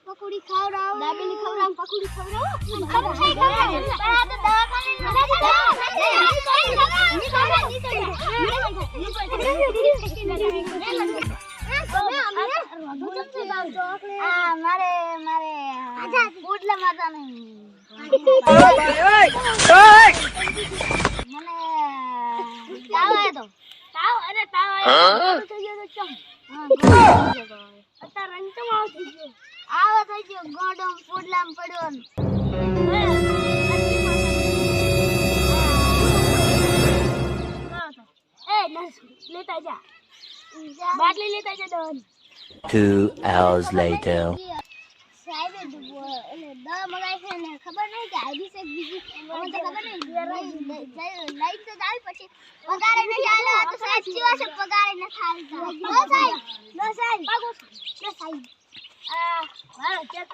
પકોડી ખવડાવ દાબેલી ખવડાવ પકોડી ખવડાવ મારે ઉડલા માતા નહીં મને તાવ આવ્યો તાવ અરે તાવ આવ્યો થઈ ગયો તો અત્યારે રંગ ચમ આવ થઈ ગયો આવો થઈ ગયો ગોડમ ફૂડલામ પડ્યો એ નસ લેતા જા બાટલી લેતા જા દન 2 hours later સાહેબે એટલે દવા મગાઈ છે ને ખબર નહીં કે આઈડી છે બીજી મને તો ખબર નહીં લાઈટ તો આવી પછી પગારે નહીં આલે તો સાહેબ જીવા છે પગારે ન થાવી નો સાહેબ પાગો નો સાહેબ મારો ચેક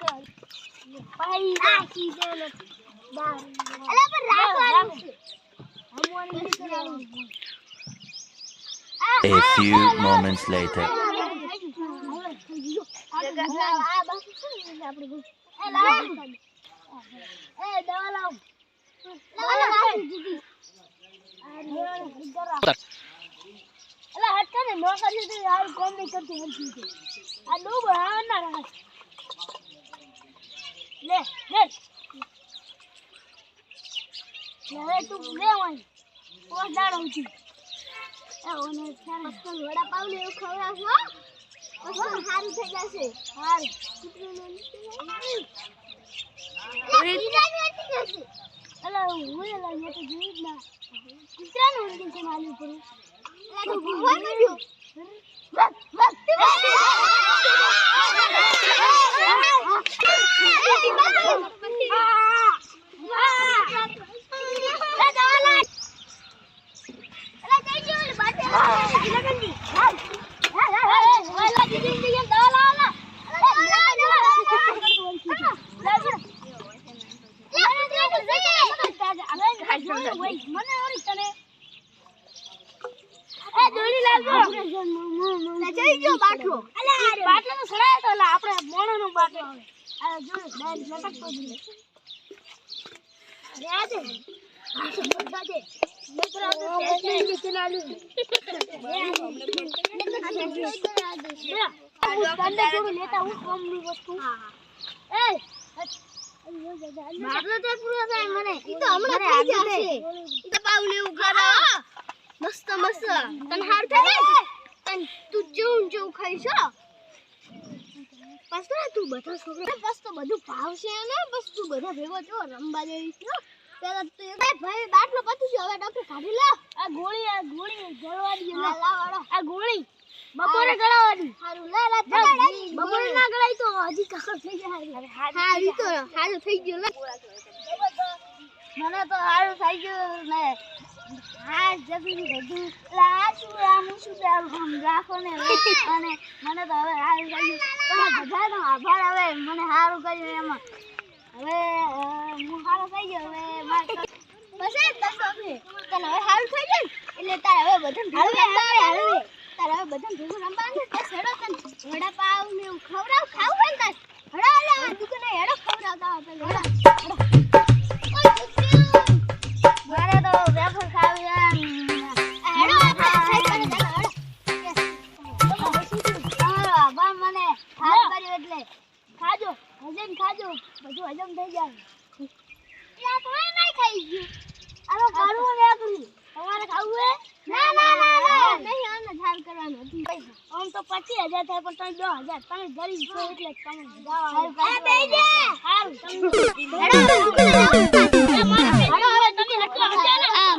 પાઈ નાખી દે લે બાર અલે પણ રાખવાનું છે હમવાની નથી કરવાનું a few moments later vada pav ને એવું ખવડાવશો સારું થઈ જશે સારું અલા હું એલા યે તો જીવ ના કુતરાનું ઉડી છે માલું પર અલા તો ભગવાન ગયો મસ્ત મસ્ત તને હાર થાય તને તું જેવું ખાઈશ બસ તું બધા છોકરા બસ તો બધું ભાવશે ને બસ તું બધા ભેગો છો રંબા જેવી છો પેલા તો ભાઈ બાટલો પતું છે હવે ડોક્ટર કાઢી લે આ ગોળી ગળવાની આ ગોળી બપોરે ગળવાની સારું લે બપોરે ના ગળાય તો હજી કસર થઈ જાય હારી તો હારું થઈ ગયો લે મને તો હારું થઈ ગયું ને હા જબી બધું લાચું આમ શું આમ રાખો ને અને મને તો હવે હારું થઈ ગયું બધાનો આભાર હવે મને હારું કર્યું એમાં હવે હું હારો થઈ ગયો હવે બસ એ બસ હવે તને હવે હારું થઈ જાય એટલે તારે હવે બધું તારે હવે બધું ભેગું રમવાનું તે છેડો તને વડાપાવ ને ખવડાવ ખાવ હોય ને હડા હડા આ દુકાને હેડો ખવડાવતા આપણે હડા મારે તો વેફર ખાવી હેડો આભાર મને હાર કર્યો એટલે ખાજો હજમ ખાજો બધું હજમ થઈ જાય યા તો નહીં ખાઈ આમ તો 25,000 થાય પણ તમે 10,000 તમે ગરીબ છો એટલે તમે જાઓ આ બેજે હારું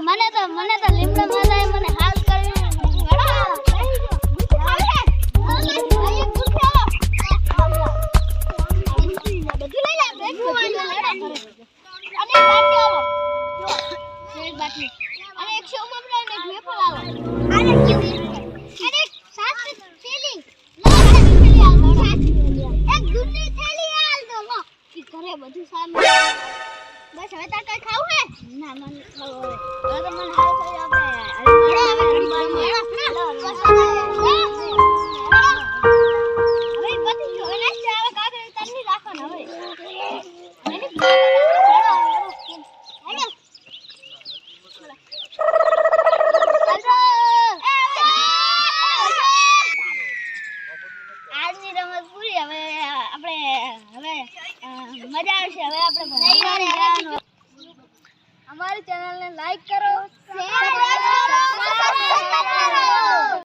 મને તો લીમડો મજાય મને હાલ કર્યું બધું લઈ લે અને બાટલી અને એક શો મમરા ને એક વેફર આવો આને અને એક સાત થેલી એક દૂધની થેલી આલ દો લો ઈ ઘરે બધું સામે બસ હવે તાર કઈ ખાવું હે ના મને ખાવું હવે તો મને હાલ થઈ આપણે હવે પતિ ગયો હવે નાસ્તા આવે કાગળ તરની રાખો ને હવે આજની રમત પૂરી હવે આપણે મજા આવશે હવે આપણે અમારી ચેનલને લાઈક કરો શેર કરો